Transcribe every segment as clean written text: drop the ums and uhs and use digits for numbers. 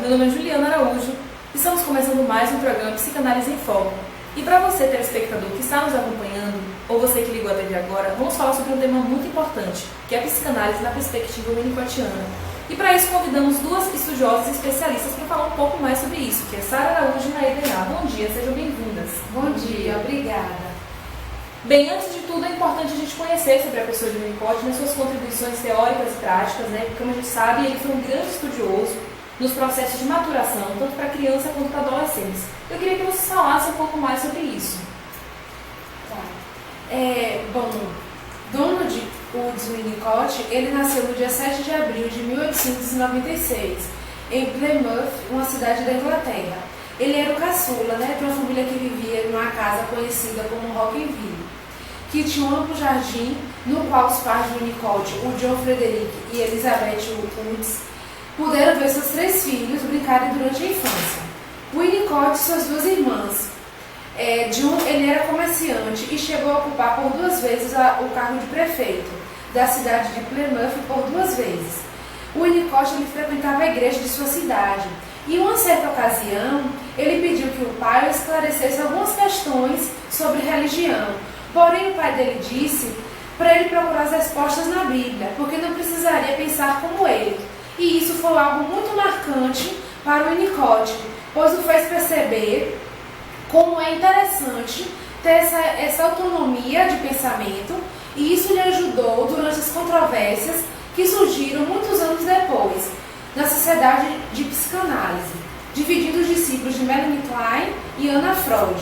meu nome é Juliana Araújo e estamos começando mais um programa Psicanálise em Foco. E para você, telespectador que está nos acompanhando, ou você que ligou a TV agora, vamos falar sobre um tema muito importante, que é a psicanálise na perspectiva winnicottiana. E para isso convidamos duas estudiosas especialistas para falar um pouco mais sobre isso, que é Sara Araújo e Naeda Iná. Bom dia, sejam bem-vindas. Bom dia, obrigada. Bem, antes de tudo é importante a gente conhecer sobre a pessoa de Winnicott, nas suas contribuições teóricas e práticas, né? Porque, como a gente sabe, ele foi um grande estudioso nos processos de maturação, tanto para criança quanto para adolescentes. Eu queria que vocês falassem um pouco mais sobre isso. Donald Woods Winnicott, ele nasceu no dia 7 de abril de 1896, em Plymouth, uma cidade da Inglaterra. Ele era o caçula, de uma família que vivia numa casa conhecida como Rockinville, que tinha um amplo jardim, no qual os pais de Winnicott, o John Frederick e Elizabeth Woods, puderam ver seus 3 filhos brincarem durante a infância. Winnicott e suas 2 irmãs. John, ele era comerciante e chegou a ocupar por 2 vezes o cargo de prefeito da cidade de Plymouth por 2 vezes. Winnicott, ele frequentava a igreja de sua cidade e, em uma certa ocasião, ele pediu que o pai esclarecesse algumas questões sobre religião. Porém, o pai dele disse para ele procurar as respostas na Bíblia, porque não precisaria pensar como ele. E isso foi algo muito marcante para o Winnicott, pois o fez perceber como é interessante ter essa autonomia de pensamento, e isso lhe ajudou durante as controvérsias que surgiram muitos anos depois, na Sociedade de Psicanálise, dividindo os discípulos de Melanie Klein e Anna Freud.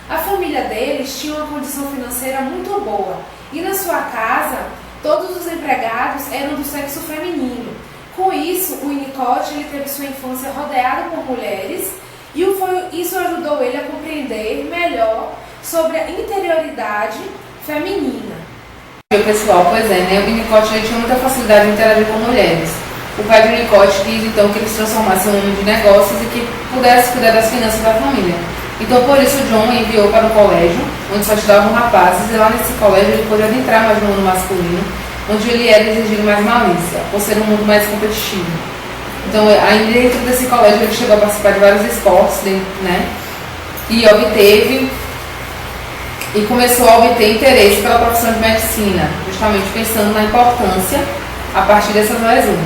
A família deles tinha uma condição financeira muito boa, e na sua casa, todos os empregados eram do sexo feminino. Com isso, o Winnicott, ele teve sua infância rodeado por mulheres, e isso ajudou ele a compreender melhor sobre a interioridade feminina. Pessoal, o Winnicott tinha muita facilidade de interagir com mulheres. O pai de Winnicott quis então que ele se transformasse em um homem de negócios e que pudesse cuidar das finanças da família. Então, por isso, John enviou para um colégio onde só estudavam rapazes, e lá nesse colégio ele pôde adentrar mais no mundo masculino, onde ele era exigido mais malícia, por ser um mundo mais competitivo. Então, aí dentro desse colégio ele chegou a participar de vários esportes, e começou a obter interesse pela profissão de medicina, justamente pensando na importância a partir dessas lesões.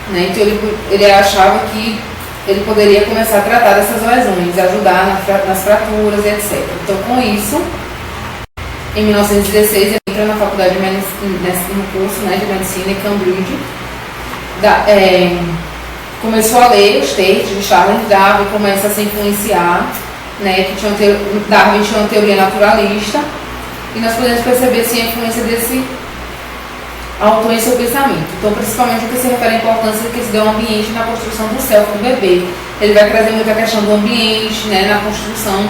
Então, ele achava que ele poderia começar a tratar dessas lesões, ajudar nas fraturas, etc. Então, com isso, em 1916, ele entra na faculdade de medicina, no curso de medicina em Cambridge. Começou a ler os textos de Charles Darwin e começa a se influenciar, que Darwin tinha uma teoria naturalista, e nós podemos perceber assim, a influência desse autor em seu pensamento. Então, principalmente o que se refere à importância que se deu ao ambiente na construção do self do bebê. Ele vai trazer muito a questão do ambiente, na construção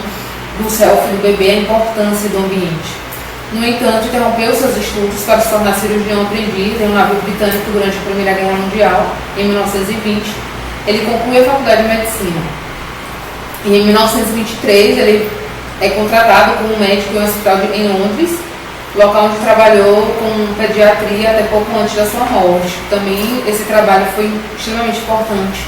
do self do bebê, a importância do ambiente. No entanto, interrompeu seus estudos para se tornar cirurgião aprendiz em um navio britânico durante a Primeira Guerra Mundial, em 1920. Ele concluiu a faculdade de medicina. E em 1923, ele é contratado como médico em um hospital em Londres, local onde trabalhou com pediatria até pouco antes da sua morte. Também esse trabalho foi extremamente importante,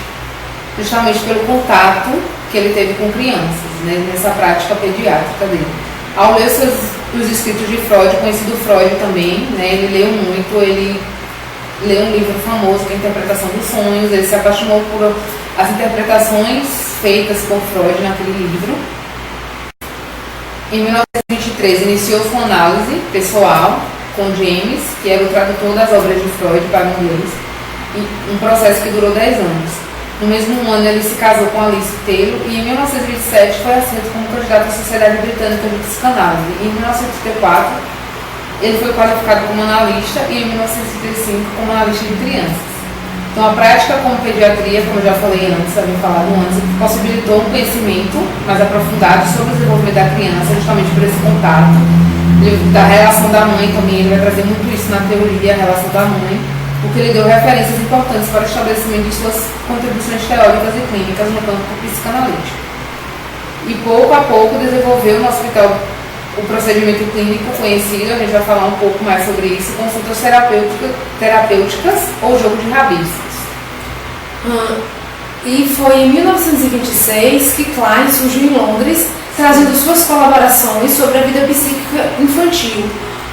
justamente pelo contato que ele teve com crianças, nessa prática pediátrica dele. Ao ler os escritos de Freud, conhecido Freud também, ele leu muito, ele leu um livro famoso que é a Interpretação dos Sonhos, ele se apaixonou por as interpretações feitas por Freud naquele livro. Em 1923, iniciou sua análise pessoal com James, que era o tradutor das obras de Freud para o inglês, um processo que durou 10 anos. No mesmo ano, ele se casou com Alice Taylor e em 1927 foi aceito como candidato à Sociedade Britânica de Psicanálise. E em 1934, ele foi qualificado como analista e em 1935 como analista de crianças. Então, a prática como pediatria, como eu já falei antes, havia falado antes, possibilitou um conhecimento mais aprofundado sobre o desenvolvimento da criança, justamente por esse contato. Da relação da mãe também, ele vai trazer muito isso na teoria, a relação da mãe, o que lhe deu referências importantes para o estabelecimento de suas contribuições teóricas e clínicas no campo psicanalítico. E pouco a pouco desenvolveu no hospital o procedimento clínico conhecido, a gente vai falar um pouco mais sobre isso, consultas terapêuticas ou jogo de rabiscos. E foi em 1926 que Klein surgiu em Londres, trazendo suas colaborações sobre a vida psíquica infantil,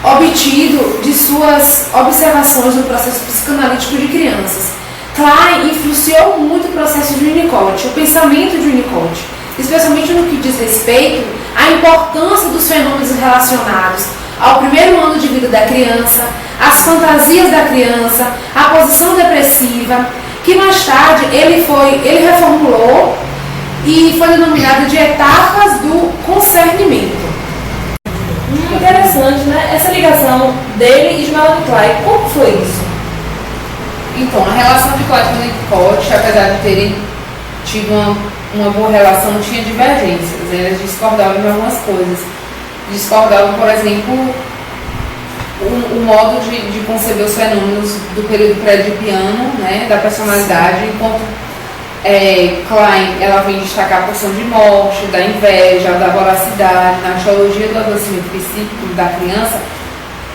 obtido de suas observações no processo psicanalítico de crianças. Klein influenciou muito o processo de Winnicott, o pensamento de Winnicott, especialmente no que diz respeito à importância dos fenômenos relacionados ao primeiro ano de vida da criança, às fantasias da criança, à posição depressiva, que mais tarde ele reformulou e foi denominado de etapas do concernimento. Interessante, né? Essa ligação dele e de Melanie Klein, como foi isso? Então, a relação de Klein com Winnicott, apesar de terem tido uma boa relação, tinha divergências, eles discordavam em algumas coisas. Discordavam, por exemplo, o modo de conceber os fenômenos do período pré-edipiano, né, da personalidade, enquanto Klein ela vem destacar a porção de morte, da inveja, da voracidade, na teologia do adoecimento psíquico da criança,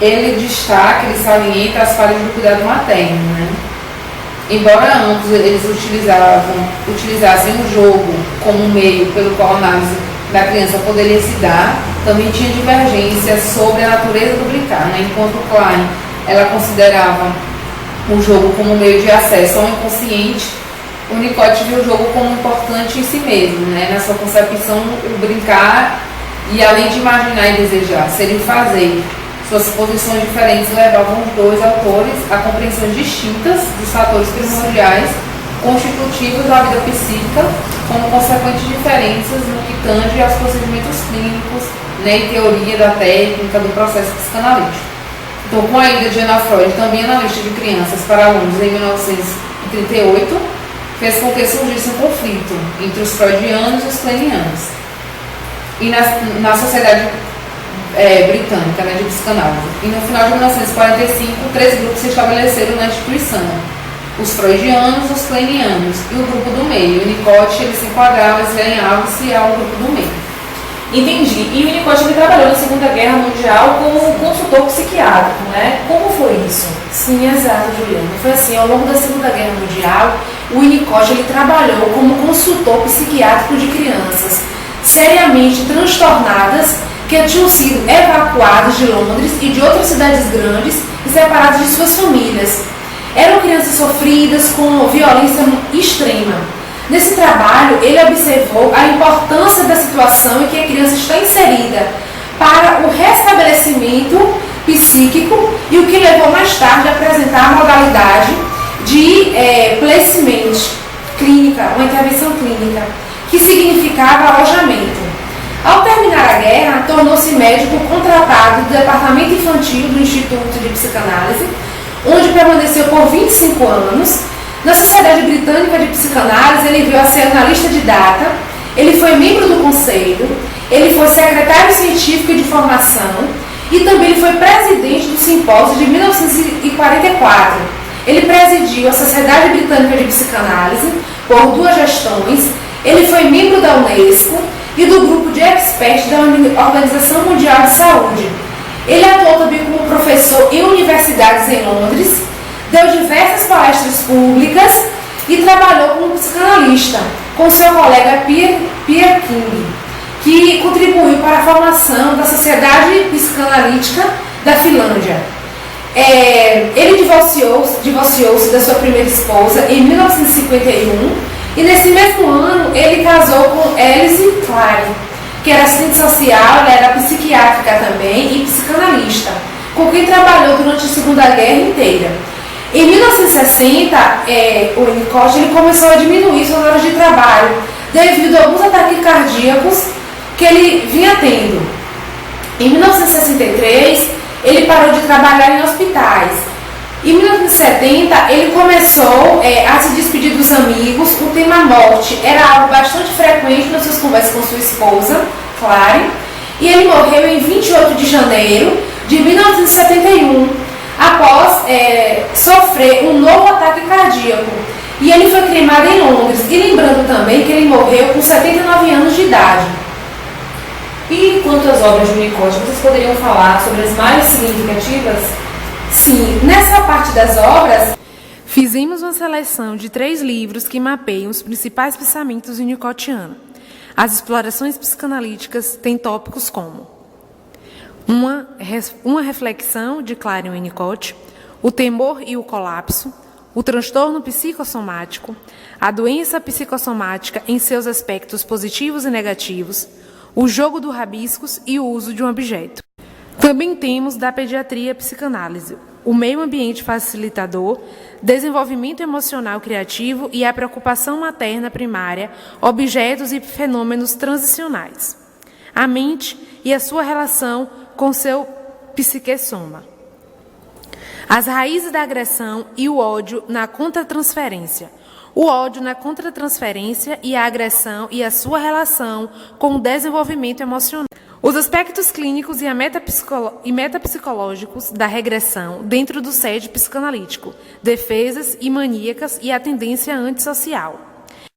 ele destaca, ele salienta as falhas do cuidado materno, né? Embora ambos eles utilizassem o jogo como meio pelo qual a análise da criança poderia se dar, também tinha divergências sobre a natureza do brincar, né? Enquanto Klein ela considerava o jogo como meio de acesso ao inconsciente, o Winnicott viu o jogo como importante em si mesmo, né? Na sua concepção, o brincar e além de imaginar e desejar, ser e fazer. Suas posições diferentes levavam os dois autores a compreensões distintas dos fatores primordiais constitutivos da vida psíquica, como consequentes diferenças no que tange aos procedimentos clínicos, né, e teoria da técnica do processo psicanalítico. Então, com a ida de Anna Freud, também analista de crianças para alunos em 1938, fez com que surgisse um conflito entre os freudianos e os kleinianos. E na sociedade britânica, né, de psicanálise. E no final de 1945, 3 grupos se estabeleceram na instituição: os freudianos, os kleinianos e o grupo do meio. O Winnicott ele se enquadrava, se alinhava-se ao grupo do meio. Entendi. E o Winnicott ele trabalhou na Segunda Guerra Mundial como consultor psiquiátrico, né? Como foi isso? Sim, exato, Juliana. Foi assim, ao longo da Segunda Guerra Mundial, o Winnicott ele trabalhou como consultor psiquiátrico de crianças seriamente transtornadas que tinham sido evacuadas de Londres e de outras cidades grandes e separadas de suas famílias. Eram crianças sofridas com violência extrema. Nesse trabalho, ele observou a importância da situação em que a criança está inserida para o restabelecimento psíquico e o que levou mais tarde a apresentar a modalidade de placement clínica, uma intervenção clínica, que significava alojamento. Ao terminar a guerra, tornou-se médico contratado do Departamento Infantil do Instituto de Psicanálise, onde permaneceu por 25 anos. Na Sociedade Britânica de Psicanálise, ele veio a ser analista de data, ele foi membro do conselho, ele foi secretário científico de formação e também ele foi presidente do simpósio de 1944. Ele presidiu a Sociedade Britânica de Psicanálise por 2 gestões, ele foi membro da Unesco e do grupo de experts da Organização Mundial de Saúde. Ele atuou também como professor em universidades em Londres, deu diversas palestras públicas e trabalhou como psicanalista com seu colega Pierre King, que contribuiu para a formação da Sociedade Psicanalítica da Finlândia. Ele divorciou-se da sua primeira esposa em 1951 e nesse mesmo ano ele casou com Alice Klein, que era assistente social, ela era psiquiátrica também e psicanalista, com quem trabalhou durante a Segunda Guerra inteira. Em 1960, o Winnicott ele começou a diminuir suas horas de trabalho devido a alguns ataques cardíacos que ele vinha tendo. Em 1963, ele parou de trabalhar em hospitais. Em 1970, ele começou a se despedir dos amigos. O tema morte era algo bastante frequente nas suas conversas com sua esposa, Clary, e ele morreu em 28 de janeiro de 1971. Após sofrer um novo ataque cardíaco. E ele foi cremado em Londres. E lembrando também que ele morreu com 79 anos de idade. E quanto às obras de Winnicott, vocês poderiam falar sobre as mais significativas? Sim, nessa parte das obras, Fizemos uma seleção de 3 livros que mapeiam os principais pensamentos winnicottianos. As explorações psicanalíticas têm tópicos como uma reflexão de Clarion Winnicott, o temor e o colapso, o transtorno psicossomático, a doença psicossomática em seus aspectos positivos e negativos, o jogo do rabiscos e o uso de um objeto. Também temos da pediatria psicanálise, o meio ambiente facilitador, desenvolvimento emocional criativo e a preocupação materna primária, objetos e fenômenos transicionais. A mente e a sua relação com seu psique-soma. As raízes da agressão e o ódio na contratransferência. O ódio na contratransferência e a agressão e a sua relação com o desenvolvimento emocional. Os aspectos clínicos e metapsicológicos da regressão dentro do SED psicanalítico, defesas e maníacas e a tendência antissocial.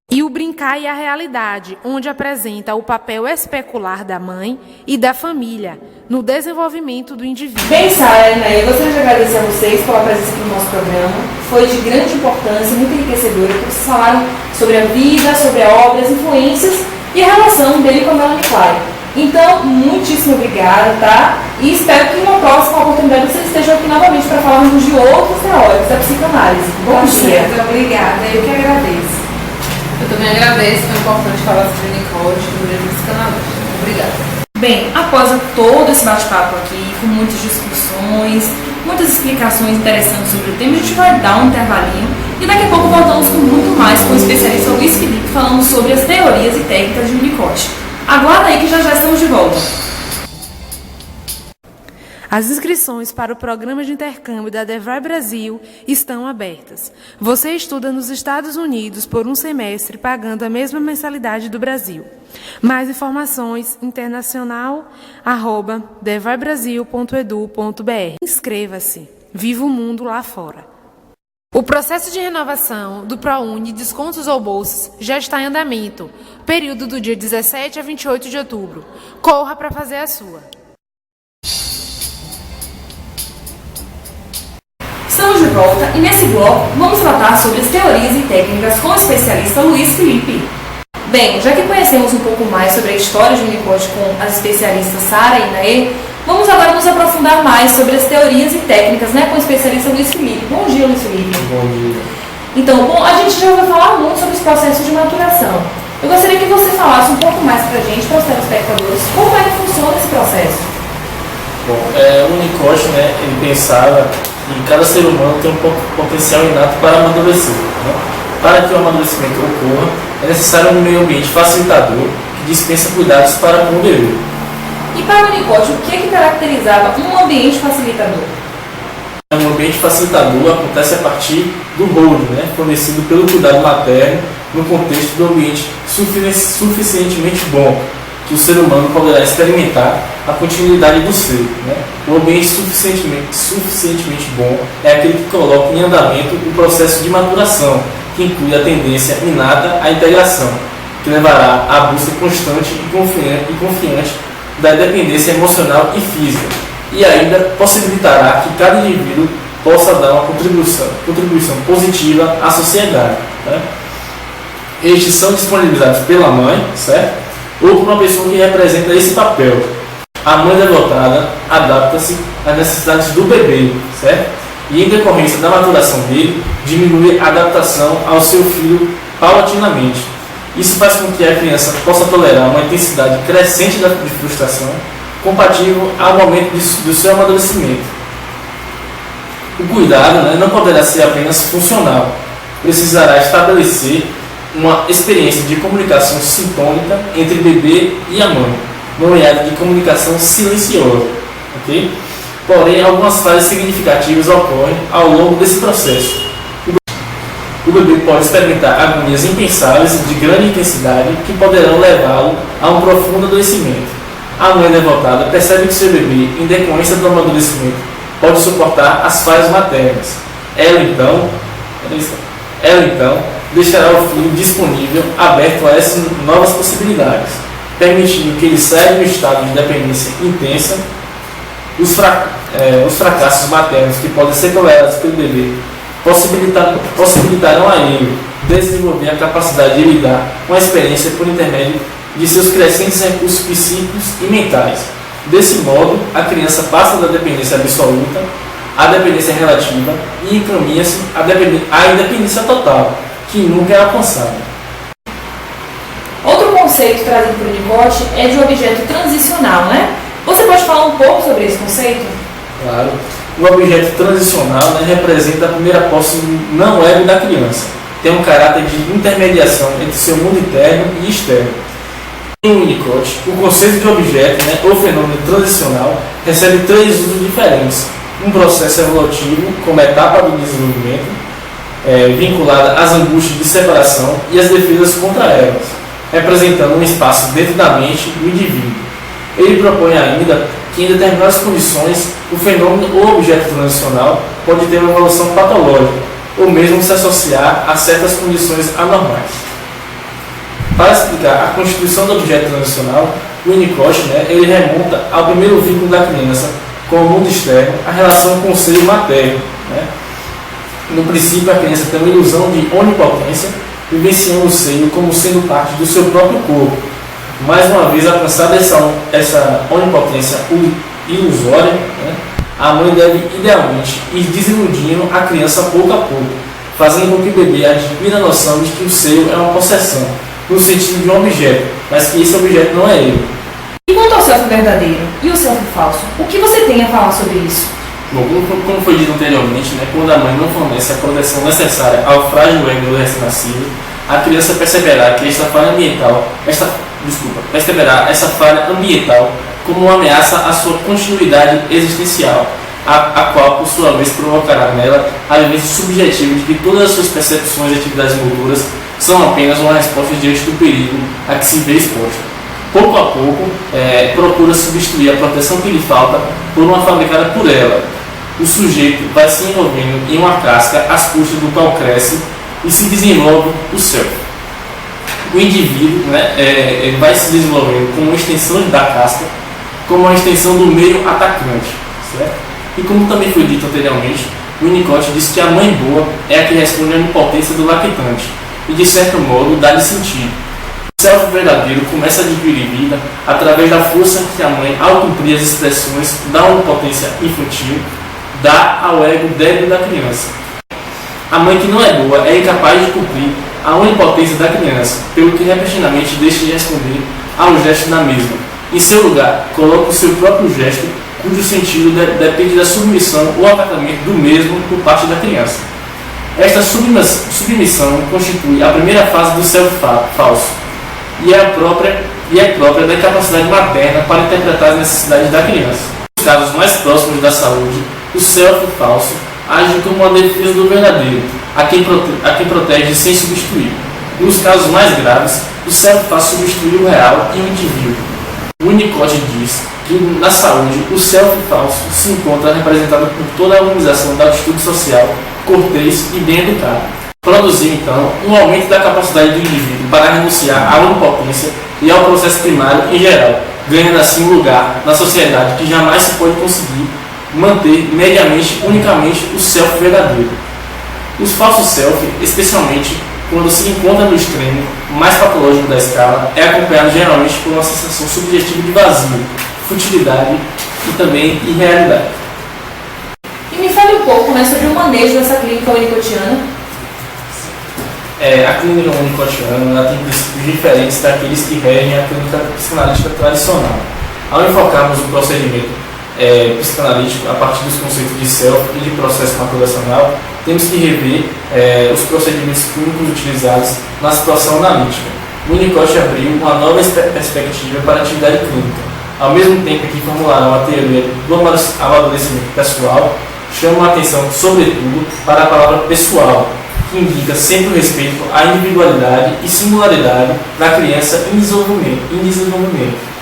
E o brincar e a realidade, onde apresenta o papel especular da mãe e da família no desenvolvimento do indivíduo. Bem, Sara, eu gostaria de agradecer a vocês pela presença aqui no nosso programa. Foi de grande importância, muito enriquecedora, porque vocês falaram sobre a vida, sobre a obra, as influências e a relação dele com a Melanie Klein. Então, muitíssimo obrigada, tá? E espero que numa próxima oportunidade vocês estejam aqui novamente para falarmos de outros teóricos da psicanálise. Bom dia. Muito obrigada, eu que agradeço. Eu também agradeço, foi importante falar sobre Winnicott, sobre a psicanalista. Obrigada. Bem, após todo esse bate-papo aqui, com muitas discussões, muitas explicações interessantes sobre o tema, a gente vai dar um intervalinho e daqui a pouco voltamos com muito mais com o especialista Luiz Felipe falando sobre as teorias e técnicas de Winnicott. Aguarda aí que já estamos de volta. As inscrições para o programa de intercâmbio da DeVry Brasil estão abertas. Você estuda nos Estados Unidos por um semestre pagando a mesma mensalidade do Brasil. Mais informações internacional@devrybrasil.edu.br. Inscreva-se. Viva o mundo lá fora. O processo de renovação do ProUni Descontos ou Bolsas já está em andamento. Período do dia 17 a 28 de outubro. Corra para fazer a sua. Estamos de volta e nesse bloco vamos tratar sobre as teorias e técnicas com o especialista Luiz Felipe. Bem, já que conhecemos um pouco mais sobre a história de Winnicott com as especialistas Sara e Naê, vamos agora nos aprofundar mais sobre as teorias e técnicas, com o especialista Luiz Felipe. Bom dia, Luiz Felipe. Bom dia. Então, a gente já ouviu falar muito sobre os processos de maturação. Eu gostaria que você falasse um pouco mais para a gente, para os telespectadores, como é que funciona esse processo. Bom, o Winnicott, ele pensava que cada ser humano tem um potencial inato para amadurecer. Para que o amadurecimento ocorra, é necessário um meio ambiente facilitador que dispensa cuidados para com o bebê. E para o Winnicott, o que caracterizava um ambiente facilitador? Um ambiente facilitador acontece a partir do rolo, fornecido pelo cuidado materno no contexto do ambiente suficientemente bom, que o ser humano poderá experimentar a continuidade do ser. O ambiente suficientemente bom é aquele que coloca em andamento o processo de maturação, que inclui a tendência inata à integração, que levará à busca constante e confiante da dependência emocional e física, e ainda possibilitará que cada indivíduo possa dar uma contribuição positiva à sociedade. Estes são disponibilizados pela mãe, certo? Ou por uma pessoa que representa esse papel. A mãe devotada adapta-se às necessidades do bebê, certo? E em decorrência da maturação dele, diminui a adaptação ao seu filho paulatinamente. Isso faz com que a criança possa tolerar uma intensidade crescente de frustração, compatível ao momento do seu amadurecimento. O cuidado não poderá ser apenas funcional, precisará estabelecer uma experiência de comunicação sintônica entre o bebê e a mãe, nomeada de comunicação silenciosa. Okay? Porém, algumas falhas significativas ocorrem ao longo desse processo. O bebê pode experimentar agonias impensáveis de grande intensidade que poderão levá-lo a um profundo adoecimento. A mãe devotada percebe que seu bebê, em decorrência do amadurecimento, pode suportar as falhas maternas. Ela então deixará o filho disponível, aberto a essas novas possibilidades, permitindo que ele saia do estado de dependência intensa. Os fracassos maternos que podem ser tolerados pelo bebê possibilitarão a ele desenvolver a capacidade de lidar com a experiência por intermédio de seus crescentes recursos psíquicos e mentais. Desse modo, a criança passa da dependência absoluta à dependência relativa e encaminha-se à independência total, que nunca é alcançada. Outro conceito trazido por Winnicott é de um objeto transicional, né? Você pode falar um pouco sobre esse conceito? Claro. O objeto transicional, né, representa a primeira posse não ego da criança. Tem um caráter de intermediação entre seu mundo interno e externo. Em Winnicott, o conceito de objeto, né, ou fenômeno transicional, recebe três usos diferentes. Um processo evolutivo, como etapa do desenvolvimento, vinculada às angústias de separação e às defesas contra elas, representando um espaço dentro da mente do indivíduo. Ele propõe ainda que, em determinadas condições, o fenômeno ou objeto transicional pode ter uma evolução patológica, ou mesmo se associar a certas condições anormais. Para explicar a constituição do objeto transicional, Winnicott, né, ele remonta ao primeiro vínculo da criança com o mundo externo, a relação com o seio materno. Né? No princípio, a criança tem uma ilusão de onipotência, vivenciando o seio como sendo parte do seu próprio corpo. Mais uma vez, alcançada essa onipotência ilusória, né, a mãe deve idealmente ir desiludindo a criança pouco a pouco, fazendo com que o bebê adquira a noção de que o seio é uma possessão, no sentido de um objeto, mas que esse objeto não é ele. E quanto ao self verdadeiro e o self falso, o que você tem a falar sobre isso? Bom, como foi dito anteriormente, né, quando a mãe não fornece a proteção necessária ao frágil ego do recém-nascido, a criança perceberá essa falha ambiental como uma ameaça à sua continuidade existencial, a qual, por sua vez, provocará nela a vivência subjetiva de que todas as suas percepções e atividades motoras são apenas uma resposta diante do perigo a que se vê exposta. Pouco a pouco, procura substituir a proteção que lhe falta por uma fabricada por ela. O sujeito vai se envolvendo em uma casca às custas do qual cresce e se desenvolve o self. O indivíduo, né, vai se desenvolvendo como uma extensão da casca, como uma extensão do meio atacante. Certo? E como também foi dito anteriormente, Winnicott disse que a mãe boa é a que responde à impotência do lactante e, de certo modo, dá-lhe sentido. O self verdadeiro começa a adquirir vida através da força que a mãe, ao cumprir as expressões da onipotência infantil, dá ao ego débil da criança. A mãe que não é boa é incapaz de cumprir a onipotência da criança, pelo que repentinamente deixa de responder ao gesto da mesma. Em seu lugar, coloca o seu próprio gesto, cujo sentido depende da submissão ou acatamento do mesmo por parte da criança. Esta submissão constitui a primeira fase do self falso e é própria da incapacidade materna para interpretar as necessidades da criança. Nos casos mais próximos da saúde, o self falso age como uma defesa do verdadeiro, a quem protege sem substituir. Nos casos mais graves, o self falso substitui o real e o indivíduo. Winnicott diz que na saúde o self falso se encontra representado por toda a organização da atitude social, cortês e bem educada. Produziu então um aumento da capacidade do indivíduo para renunciar à onipotência e ao processo primário em geral, ganhando assim um lugar na sociedade que jamais se pode conseguir manter unicamente o self verdadeiro. Os falsos self, especialmente quando se encontra no extremo mais patológico da escala, é acompanhado geralmente por uma sensação subjetiva de vazio, futilidade e também irrealidade. E me fale um pouco, né, sobre o manejo dessa clínica winnicottiana. A clínica winnicottiana tem princípios diferentes daqueles que regem a clínica psicanalítica tradicional. Ao enfocarmos o procedimento psicanalítico a partir dos conceitos de self e de processo maturacional, temos que rever os procedimentos clínicos utilizados na situação analítica. Winnicott abriu uma nova perspectiva para a atividade clínica. Ao mesmo tempo que formularam a teoria do amadurecimento pessoal, chamam a atenção, sobretudo, para a palavra pessoal, que indica sempre o respeito à individualidade e singularidade da criança em desenvolvimento.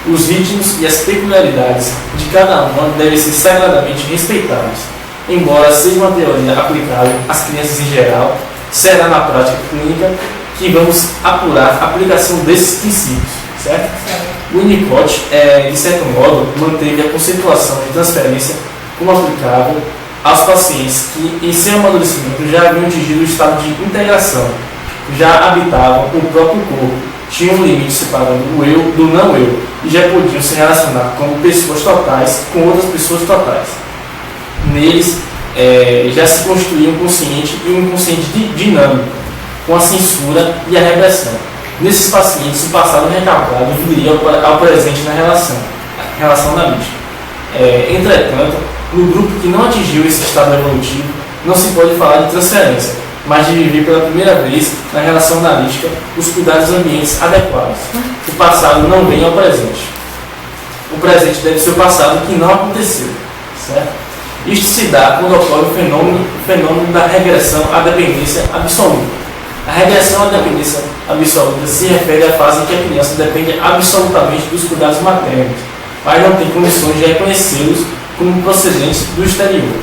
Os ritmos e as peculiaridades de cada uma devem ser sagradamente respeitados. Embora seja uma teoria aplicável às crianças em geral, será na prática clínica que vamos apurar a aplicação desses princípios, certo? Winnicott, de certo modo, manteve a conceituação de transferência como aplicável aos pacientes que, em seu amadurecimento, já haviam atingido o estado de integração, já habitavam o próprio corpo, tinham um limite separando o eu do não eu e já podiam se relacionar como pessoas totais com outras pessoas totais. Neles já se construía um consciente e um inconsciente dinâmico, com a censura e a repressão. Nesses pacientes, o passado recalcado viria ao presente na relação analítica. Entretanto, no grupo que não atingiu esse estado evolutivo, não se pode falar de transferência, mas de viver pela primeira vez na relação analítica os cuidados ambientes adequados. O passado não vem ao presente. O presente deve ser o passado que não aconteceu. Certo? Isto se dá quando ocorre o fenômeno da regressão à dependência absoluta. A regressão à dependência absoluta se refere à fase em que a criança depende absolutamente dos cuidados maternos, mas não tem condições de reconhecê-los como procedentes do exterior.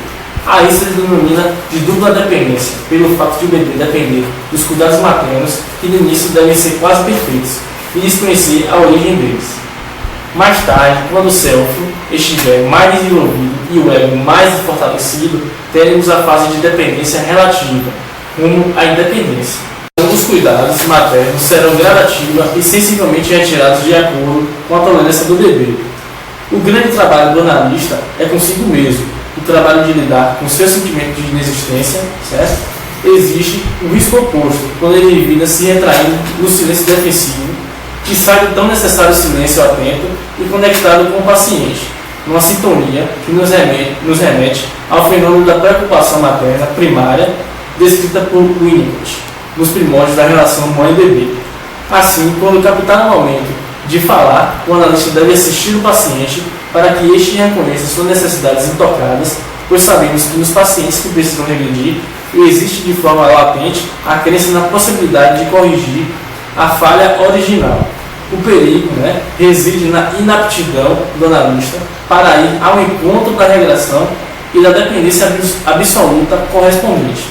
A isso se denomina de dupla dependência, pelo fato de o bebê depender dos cuidados maternos, que no início devem ser quase perfeitos, e desconhecer a origem deles. Mais tarde, quando o self estiver mais desenvolvido e o ego mais fortalecido, teremos a fase de dependência relativa, rumo à independência. Os cuidados maternos serão gradativos e sensivelmente retirados de acordo com a tolerância do bebê. O grande trabalho do analista é consigo mesmo, o trabalho de lidar com seu sentimento de inexistência, certo? Existe o risco oposto, quando ele evita se retraindo no silêncio defensivo, que sai do tão necessário silêncio atento e conectado com o paciente, numa sintonia que nos remete ao fenômeno da preocupação materna primária, descrita por Winnicott, nos primórdios da relação mãe-bebê. Assim, quando captar o momento de falar, o analista deve assistir o paciente para que este reconheça suas necessidades intocadas, pois sabemos que nos pacientes que precisam regredir, existe de forma latente a crença na possibilidade de corrigir a falha original. O perigo reside na inaptidão do analista para ir ao encontro da regressão e da dependência absoluta correspondente.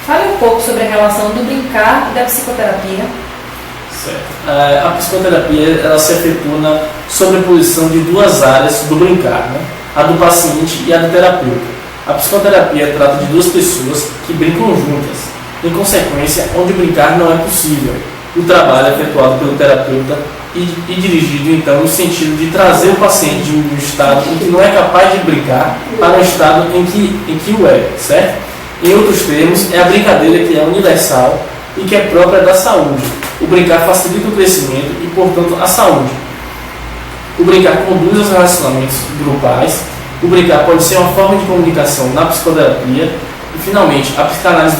Fale um pouco sobre a relação do brincar e da psicoterapia. Certo. A psicoterapia ela se efetua na sobreposição de duas áreas do brincar, a do paciente e a do terapeuta. A psicoterapia trata de duas pessoas que brincam juntas, em consequência, onde brincar não é possível. O trabalho é efetuado pelo terapeuta e dirigido então no sentido de trazer o paciente de um estado em que não é capaz de brincar para um estado em que o é, certo? Em outros termos, é a brincadeira que é universal e que é própria da saúde. O brincar facilita o crescimento e, portanto, a saúde. O brincar conduz aos relacionamentos grupais. O brincar pode ser uma forma de comunicação na psicoterapia. E, finalmente, a psicanálise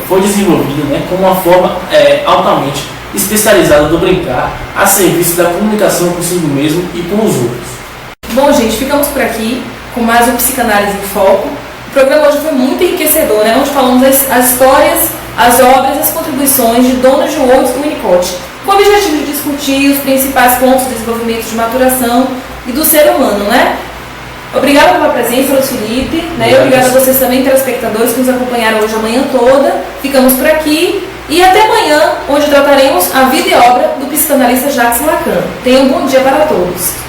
foi desenvolvida como uma forma altamente especializada do brincar a serviço da comunicação consigo mesmo e com os outros. Bom, gente, ficamos por aqui com mais um Psicanálise em Foco. O programa hoje foi muito enriquecedor, onde falamos as histórias, as obras e as contribuições de Donald Woods e Winnicott, com o objetivo de discutir os principais pontos do desenvolvimento de maturação e do ser humano, Obrigada pela presença, Luiz Felipe, e obrigada a vocês também, telespectadores, que nos acompanharam hoje a manhã toda. Ficamos por aqui e até amanhã, onde trataremos a vida e obra do psicanalista Jacques Lacan. Tenham um bom dia para todos.